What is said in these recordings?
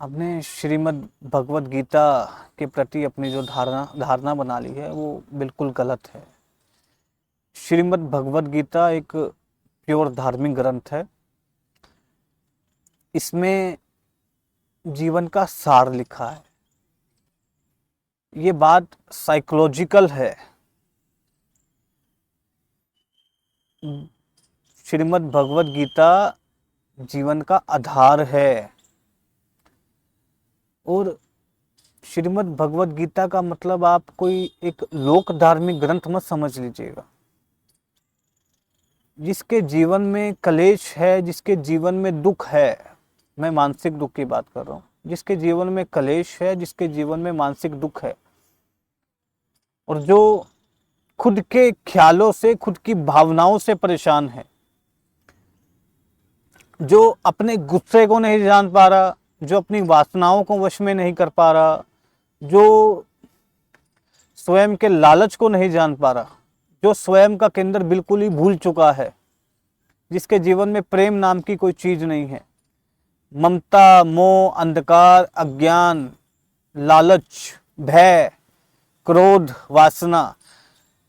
हमने श्रीमद् भगवद गीता के प्रति अपनी जो धारणा बना ली है वो बिल्कुल गलत है। श्रीमद् भगवद गीता एक प्योर धार्मिक ग्रंथ है। इसमें जीवन का सार लिखा है। ये बात साइकोलॉजिकल है। श्रीमद् भगवद गीता जीवन का आधार है। और श्रीमद् भगवद गीता का मतलब आप कोई एक लोक धार्मिक ग्रंथ मत समझ लीजिएगा। जिसके जीवन में कलेश है, जिसके जीवन में दुख है, मैं मानसिक दुख की बात कर रहा हूँ, जिसके जीवन में कलेश है, जिसके जीवन में मानसिक दुख है, और जो खुद के ख्यालों से, खुद की भावनाओं से परेशान है, जो अपने गुस्से को नहीं जान पा रहा, जो अपनी वासनाओं को वश में नहीं कर पा रहा, जो स्वयं के लालच को नहीं जान पा रहा, जो स्वयं का केंद्र बिल्कुल ही भूल चुका है, जिसके जीवन में प्रेम नाम की कोई चीज नहीं है, ममता, मोह, अंधकार, अज्ञान, लालच, भय, क्रोध, वासना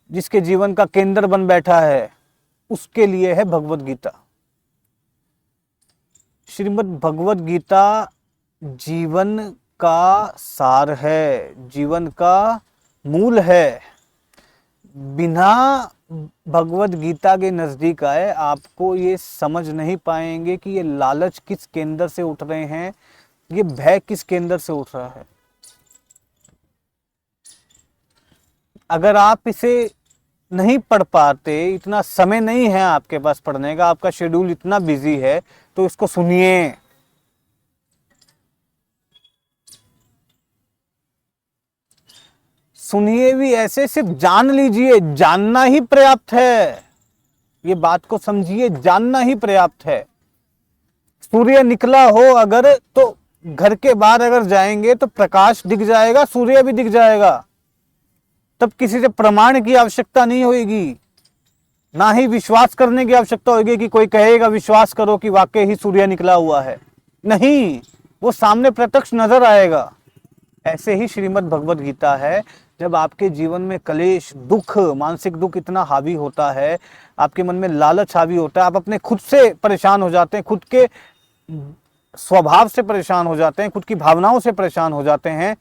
जिसके जीवन का केंद्र बन बैठा है, उसके लिए है भगवद गीता। श्रीमद् भगवद गीता जीवन का सार है, जीवन का मूल है। बिना भगवद गीता के नजदीक आए आपको ये समझ नहीं पाएंगे कि ये लालच किस केंद्र से उठ रहे हैं, ये भय किस केंद्र से उठ रहा है। अगर आप इसे नहीं पढ़ पाते, इतना समय नहीं है आपके पास पढ़ने का, आपका शेड्यूल इतना बिजी है, तो इसको सुनिए। सुनिए भी ऐसे, सिर्फ जान लीजिए, जानना ही पर्याप्त है। ये बात को समझिए, जानना ही पर्याप्त है। सूर्य निकला हो अगर, तो घर के बाहर अगर जाएंगे तो प्रकाश दिख जाएगा, सूर्य भी दिख जाएगा। तब किसी से प्रमाण की आवश्यकता नहीं होगी, ना ही विश्वास करने की आवश्यकता होगी कि कोई कहेगा विश्वास करो कि वाकई ही सूर्य निकला हुआ है। नहीं, वो सामने प्रत्यक्ष नजर आएगा। ऐसे ही श्रीमद् भगवद गीता है। जब आपके जीवन में कलेश, दुख, मानसिक दुख इतना हावी होता है, आपके मन में लालच हावी होता है, आप अपने खुद से परेशान हो जाते हैं, खुद के स्वभाव से परेशान हो जाते हैं, खुद की भावनाओं से परेशान हो जाते हैं।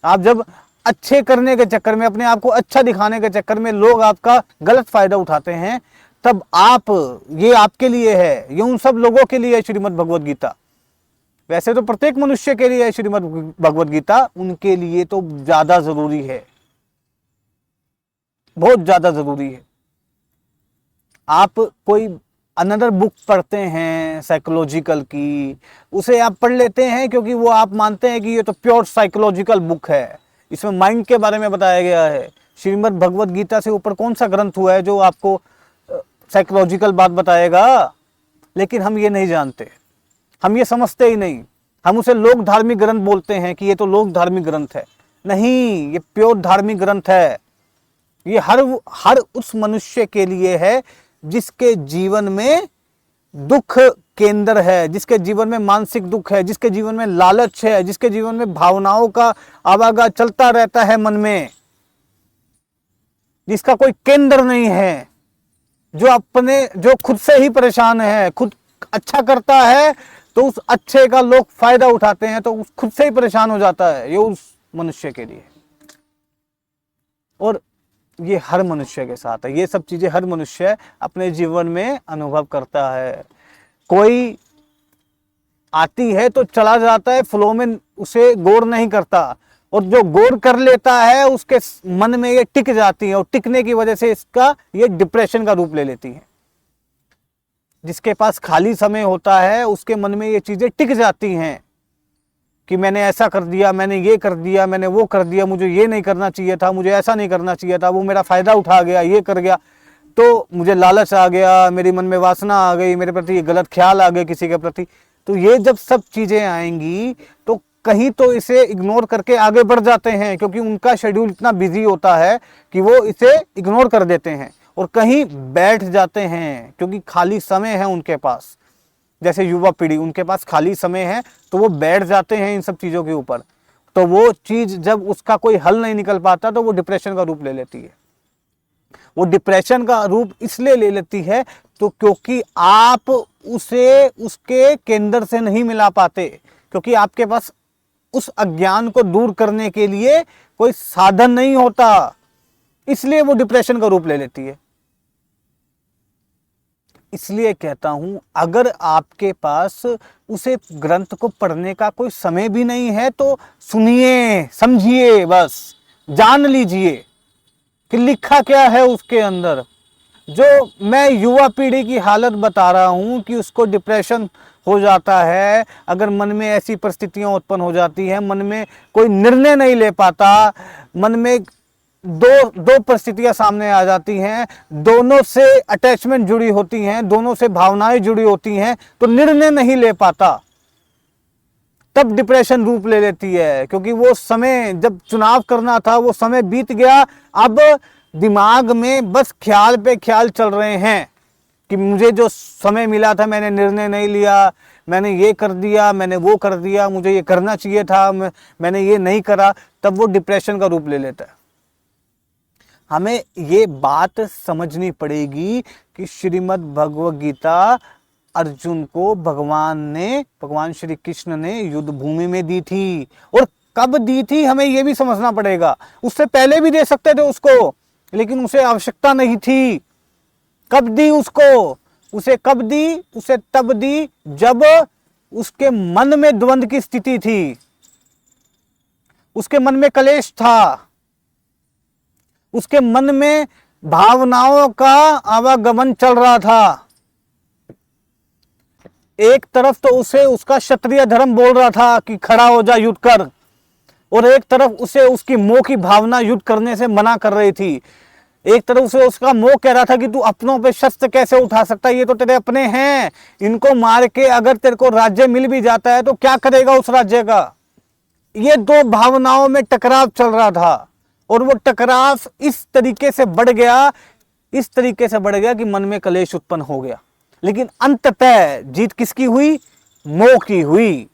आप जब अच्छे करने के चक्कर में, अपने आप को अच्छा दिखाने के चक्कर में लोग आपका गलत फायदा उठाते हैं, तब ये आपके लिए है, ये उन सब लोगों के लिए है श्रीमद् भगवद गीता। वैसे तो प्रत्येक मनुष्य के लिए है श्रीमद् भगवद गीता, उनके लिए तो ज्यादा जरूरी है, बहुत ज्यादा जरूरी है। आप कोई अनदर बुक पढ़ते हैं साइकोलॉजिकल की, उसे आप पढ़ लेते हैं क्योंकि वो आप मानते हैं कि ये तो प्योर साइकोलॉजिकल बुक है, इसमें माइंड के बारे में बताया गया है। श्रीमद् भगवद गीता से ऊपर कौन सा ग्रंथ हुआ है जो आपको साइकोलॉजिकल बात बताएगा? लेकिन हम ये नहीं जानते, हम ये समझते ही नहीं। हम उसे लोक धार्मिक ग्रंथ बोलते हैं कि ये तो लोक धार्मिक ग्रंथ है। नहीं, ये प्योर धार्मिक ग्रंथ है। ये हर उस मनुष्य के लिए है जिसके जीवन में दुख केंद्र है, जिसके जीवन में मानसिक दुख है, जिसके जीवन में लालच है, जिसके जीवन में भावनाओं का आवागमन चलता रहता है मन में, जिसका कोई केंद्र नहीं है, जो खुद से ही परेशान है, खुद अच्छा करता है तो उस अच्छे का लोग फायदा उठाते हैं, तो उस खुद से ही परेशान हो जाता है। ये उस मनुष्य के लिए, और ये हर मनुष्य के साथ है। ये सब चीजें हर मनुष्य अपने जीवन में अनुभव करता है। कोई आती है तो चला जाता है, फ्लो में उसे गौर नहीं करता, और जो गौर कर लेता है उसके मन में ये टिक जाती है, और टिकने की वजह से इसका ये डिप्रेशन का रूप ले लेती है। जिसके पास खाली समय होता है उसके मन में ये चीजें टिक जाती हैं कि मैंने ऐसा कर दिया, मैंने ये कर दिया, मैंने वो कर दिया, मुझे ये नहीं करना चाहिए था, मुझे ऐसा नहीं करना चाहिए था, वो मेरा फायदा उठा गया, ये कर गया, तो मुझे लालच आ गया, मेरे मन में वासना आ गई, मेरे प्रति गलत ख्याल आ गए किसी के प्रति। तो ये जब सब चीजें आएंगी तो कहीं तो इसे इग्नोर करके आगे बढ़ जाते हैं, क्योंकि उनका शेड्यूल इतना बिजी होता है कि वो इसे इग्नोर कर देते हैं, और कहीं बैठ जाते हैं क्योंकि खाली समय है उनके पास। जैसे युवा पीढ़ी, उनके पास खाली समय है तो वो बैठ जाते हैं इन सब चीज़ों के ऊपर, तो वो चीज़ जब उसका कोई हल नहीं निकल पाता तो वो डिप्रेशन का रूप ले लेती है। वो डिप्रेशन का रूप इसलिए ले लेती है तो क्योंकि आप उसे उसके केंद्र से नहीं मिला पाते, क्योंकि आपके पास उस अज्ञान को दूर करने के लिए कोई साधन नहीं होता, इसलिए वो डिप्रेशन का रूप ले लेती है। इसलिए कहता हूं, अगर आपके पास उसे ग्रंथ को पढ़ने का कोई समय भी नहीं है तो सुनिए, समझिए, बस जान लीजिए कि लिखा क्या है उसके अंदर। जो मैं युवा पीढ़ी की हालत बता रहा हूं कि उसको डिप्रेशन हो जाता है, अगर मन में ऐसी परिस्थितियां उत्पन्न हो जाती है, मन में कोई निर्णय नहीं ले पाता, मन में दो परिस्थितियां सामने आ जाती हैं, दोनों से अटैचमेंट जुड़ी होती हैं, दोनों से भावनाएं जुड़ी होती हैं, तो निर्णय नहीं ले पाता, तब डिप्रेशन रूप ले लेती है। क्योंकि वो समय जब चुनाव करना था वो समय बीत गया, अब दिमाग में बस ख्याल पे ख्याल चल रहे हैं कि मुझे जो समय मिला था मैंने निर्णय नहीं लिया, मैंने ये कर दिया, मैंने वो कर दिया, मुझे ये करना चाहिए था, मैंने ये नहीं करा, तब वो डिप्रेशन का रूप ले लेता है। हमें ये बात समझनी पड़ेगी कि श्रीमद् भगवद गीता अर्जुन को भगवान श्री कृष्ण ने युद्ध भूमि में दी थी, और कब दी थी हमें ये भी समझना पड़ेगा। उससे पहले भी दे सकते थे उसको, लेकिन उसे आवश्यकता नहीं थी। कब दी उसको? उसे कब दी? उसे तब दी जब उसके मन में द्वंद्व की स्थिति थी, उसके मन में कलेश था, उसके मन में भावनाओं का आवागमन चल रहा था। एक तरफ तो उसे उसका क्षत्रिय धर्म बोल रहा था कि खड़ा हो जा, युद्ध कर, और एक तरफ उसे उसकी मोह की भावना युद्ध करने से मना कर रही थी। एक तरफ उसे उसका मोह कह रहा था कि तू अपनों पे शस्त्र कैसे उठा सकता है, ये तो तेरे अपने हैं, इनको मार के अगर तेरे को राज्य मिल भी जाता है तो क्या करेगा उस राज्य का। ये दो भावनाओं में टकराव चल रहा था, और वो टकराव इस तरीके से बढ़ गया कि मन में कलेश उत्पन्न हो गया। लेकिन अंततः जीत किसकी हुई? मोह की हुई।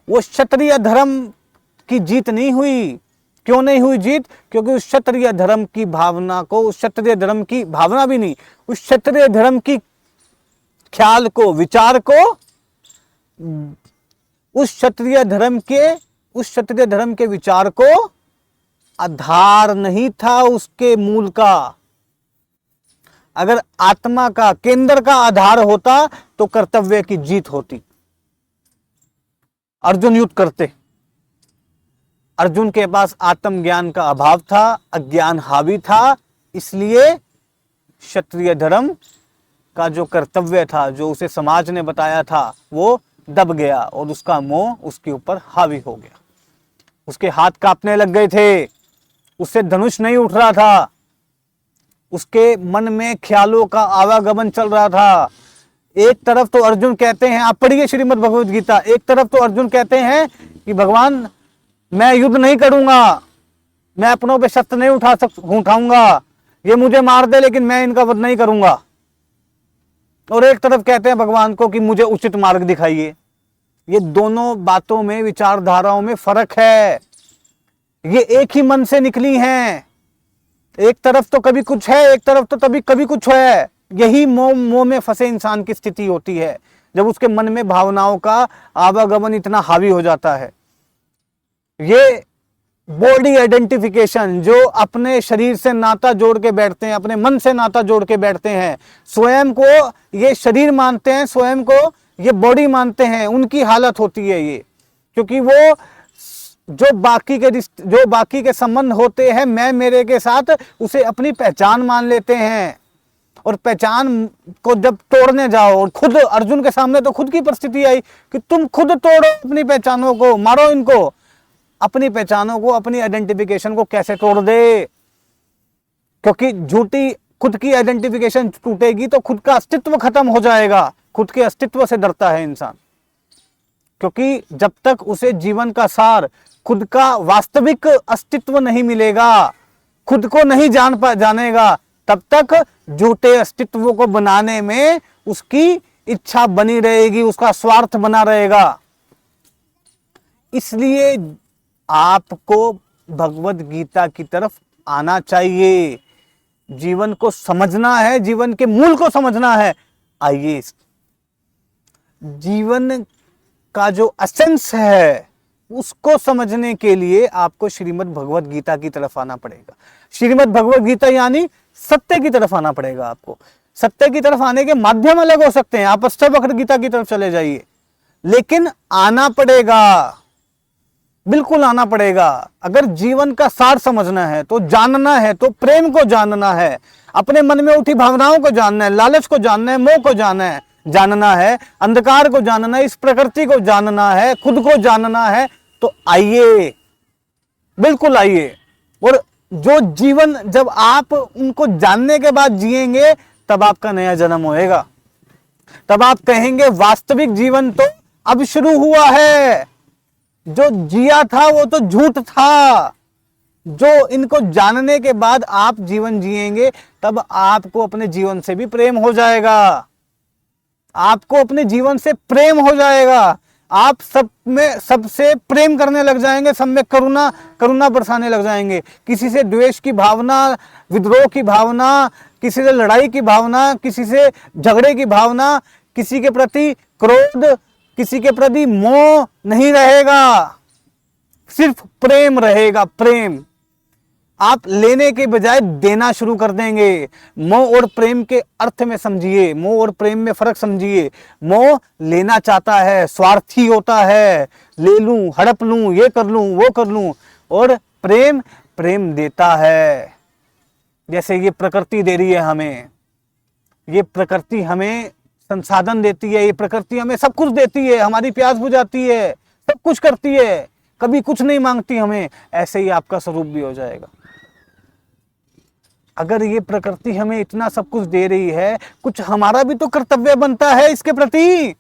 वो क्षत्रिय धर्म की जीत नहीं हुई। क्यों नहीं हुई जीत? क्योंकि उस क्षत्रिय धर्म की भावना को, उस क्षत्रिय धर्म की भावना भी नहीं, उस क्षत्रिय धर्म की ख्याल को, विचार को, उस क्षत्रिय धर्म के विचार को आधार नहीं था उसके मूल का। अगर आत्मा का, केंद्र का आधार होता तो कर्तव्य की जीत होती। अर्जुन युद्ध करते, अर्जुन के पास आत्मज्ञान का अभाव था, अज्ञान हावी था, इसलिए क्षत्रिय धर्म का जो कर्तव्य था, जो उसे समाज ने बताया था, वो दब गया और उसका मोह उसके ऊपर हावी हो गया। उसके हाथ कांपने लग गए थे, उससे धनुष नहीं उठ रहा था, उसके मन में ख्यालों का आवागमन चल रहा था। एक तरफ तो अर्जुन कहते हैं, आप पढ़िए श्रीमद् भगवद गीता, एक तरफ तो अर्जुन कहते हैं कि भगवान मैं युद्ध नहीं करूंगा, मैं अपनों पे शस्त्र नहीं उठाऊंगा, ये मुझे मार दे लेकिन मैं इनका वध नहीं करूंगा। और एक तरफ कहते हैं भगवान को कि मुझे उचित मार्ग दिखाइए। ये दोनों बातों में, विचारधाराओं में फर्क है। ये एक ही मन से निकली हैं। एक तरफ तो कभी कुछ है, एक तरफ तो कभी कुछ है। यही मोह में फंसे इंसान की स्थिति होती है, जब उसके मन में भावनाओं का आवागमन इतना हावी हो जाता है। ये बॉडी आइडेंटिफिकेशन, जो अपने शरीर से नाता जोड़ के बैठते हैं, अपने मन से नाता जोड़ के बैठते हैं, स्वयं को ये शरीर मानते हैं, स्वयं को ये बॉडी मानते हैं, उनकी हालत होती है ये। क्योंकि वो जो बाकी के संबंध होते हैं मैं मेरे के साथ, उसे अपनी पहचान मान लेते हैं। और पहचान को जब तोड़ने जाओ, और खुद अर्जुन के सामने तो खुद की परिस्थिति आई कि तुम खुद तोड़ो अपनी पहचानों को, मारो इनको। अपनी पहचानों को, अपनी आइडेंटिफिकेशन को कैसे तोड़ दे? क्योंकि झूठी खुद की आइडेंटिफिकेशन टूटेगी तो खुद का अस्तित्व खत्म हो जाएगा। खुद के अस्तित्व से डरता है इंसान, क्योंकि जब तक उसे जीवन का सार, खुद का वास्तविक अस्तित्व नहीं मिलेगा, खुद को नहीं जानेगा, तब तक झूठे अस्तित्व को बनाने में उसकी इच्छा बनी रहेगी, उसका स्वार्थ बना रहेगा। इसलिए आपको भगवत गीता की तरफ आना चाहिए। जीवन को समझना है, जीवन के मूल को समझना है। आइए, जीवन का जो एसेंस है उसको समझने के लिए आपको श्रीमद् भगवत गीता की तरफ आना पड़ेगा। श्रीमद् भगवत गीता यानी सत्य की तरफ आना पड़ेगा आपको। सत्य की तरफ आने के माध्यम अलग हो सकते हैं, आप अष्टवक्र गीता की तरफ चले जाइए, लेकिन आना पड़ेगा, बिल्कुल आना पड़ेगा। अगर जीवन का सार समझना है तो जानना है, तो प्रेम को जानना है, अपने मन में उठी भावनाओं को जानना है, लालच को जानना है, मोह को जानना है, अंधकार को जानना है, इस प्रकृति को जानना है, खुद को जानना है, तो आइए, बिल्कुल आइए। और जो जीवन जब आप उनको जानने के बाद जिएंगे तब आपका नया जन्म होएगा। तब आप कहेंगे वास्तविक जीवन तो अब शुरू हुआ है, जो जिया था वो तो झूठ था। जो इनको जानने के बाद आप जीवन जिएंगे तब आपको अपने जीवन से भी प्रेम हो जाएगा, आपको अपने जीवन से प्रेम हो जाएगा। आप सब में सबसे प्रेम करने लग जाएंगे, सब में करुणा बरसाने लग जाएंगे। किसी से द्वेष की भावना, विद्रोह की भावना, किसी से लड़ाई की भावना, किसी से झगड़े की भावना, किसी के प्रति क्रोध, किसी के प्रति मोह नहीं रहेगा, सिर्फ प्रेम रहेगा। प्रेम आप लेने के बजाय देना शुरू कर देंगे। मोह और प्रेम के अर्थ में समझिए, मोह और प्रेम में फर्क समझिए। मोह लेना चाहता है, स्वार्थी होता है, ले लूं, हड़प लूं, ये कर लूं, वो कर लूं। और प्रेम देता है, जैसे ये प्रकृति दे रही है हमें। ये प्रकृति हमें संसाधन देती है, ये प्रकृति हमें सब कुछ देती है, हमारी प्यास बुझाती है, सब कुछ करती है, कभी कुछ नहीं मांगती हमें। ऐसे ही आपका स्वरूप भी हो जाएगा। अगर ये प्रकृति हमें इतना सब कुछ दे रही है, कुछ हमारा भी तो कर्तव्य बनता है इसके प्रति।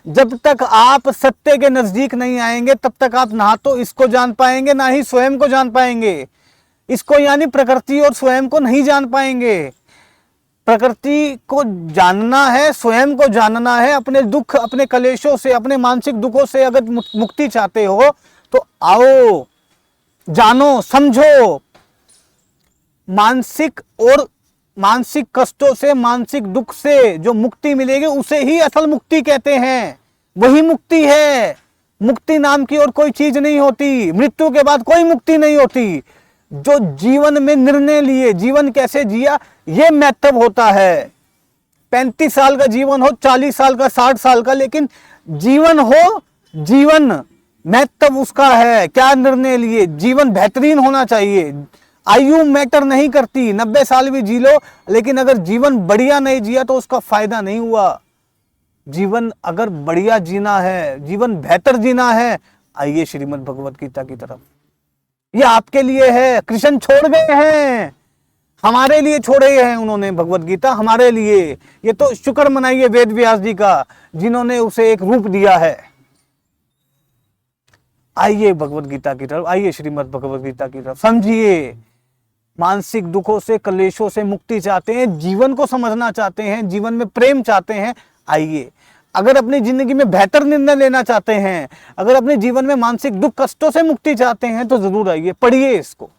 जब तक आप सत्य के नजदीक नहीं आएंगे तब तक आप ना तो इसको जान पाएंगे, ना ही स्वयं को जान पाएंगे। इसको यानी प्रकृति और स्वयं को नहीं जान पाएंगे। प्रकृति को जानना है, स्वयं को जानना है। अपने दुख, अपने कलेशों से, अपने मानसिक दुखों से अगर मुक्ति चाहते हो तो आओ, जानो, समझो। मानसिक कष्टों से, मानसिक दुख से जो मुक्ति मिलेगी उसे ही असल मुक्ति कहते हैं। वही मुक्ति है। मुक्ति नाम की और कोई चीज नहीं होती। मृत्यु के बाद कोई मुक्ति नहीं होती। जो जीवन में निर्णय लिए, जीवन कैसे जिया, ये महत्व होता है। 35 साल का जीवन हो, 40 साल का, 60 साल का, लेकिन जीवन हो, जीवन महत्व उसका है। क्या निर्णय लिए, जीवन बेहतरीन होना चाहिए। आयु मैटर नहीं करती, 90 साल भी जी लो, लेकिन अगर जीवन बढ़िया नहीं जिया तो उसका फायदा नहीं हुआ। जीवन अगर बढ़िया जीना है, जीवन बेहतर जीना है, आइए श्रीमद् भगवत गीता की तरफ। ये आपके लिए है। कृष्ण छोड़ गए हैं, हमारे लिए छोड़े हैं उन्होंने भगवत गीता, हमारे लिए। ये तो शुक्र मनाइए वेद व्यास जी का, जिन्होंने उसे एक रूप दिया है। आइए भगवत गीता की तरफ, आइए श्रीमद् भगवत गीता की तरफ, समझिए। मानसिक दुखों से, कलेशों से मुक्ति चाहते हैं, जीवन को समझना चाहते हैं, जीवन में प्रेम चाहते हैं, आइए। अगर अपनी जिंदगी में बेहतर निर्णय लेना चाहते हैं, अगर अपने जीवन में मानसिक दुख कष्टों से मुक्ति चाहते हैं तो जरूर आइए, पढ़िए इसको।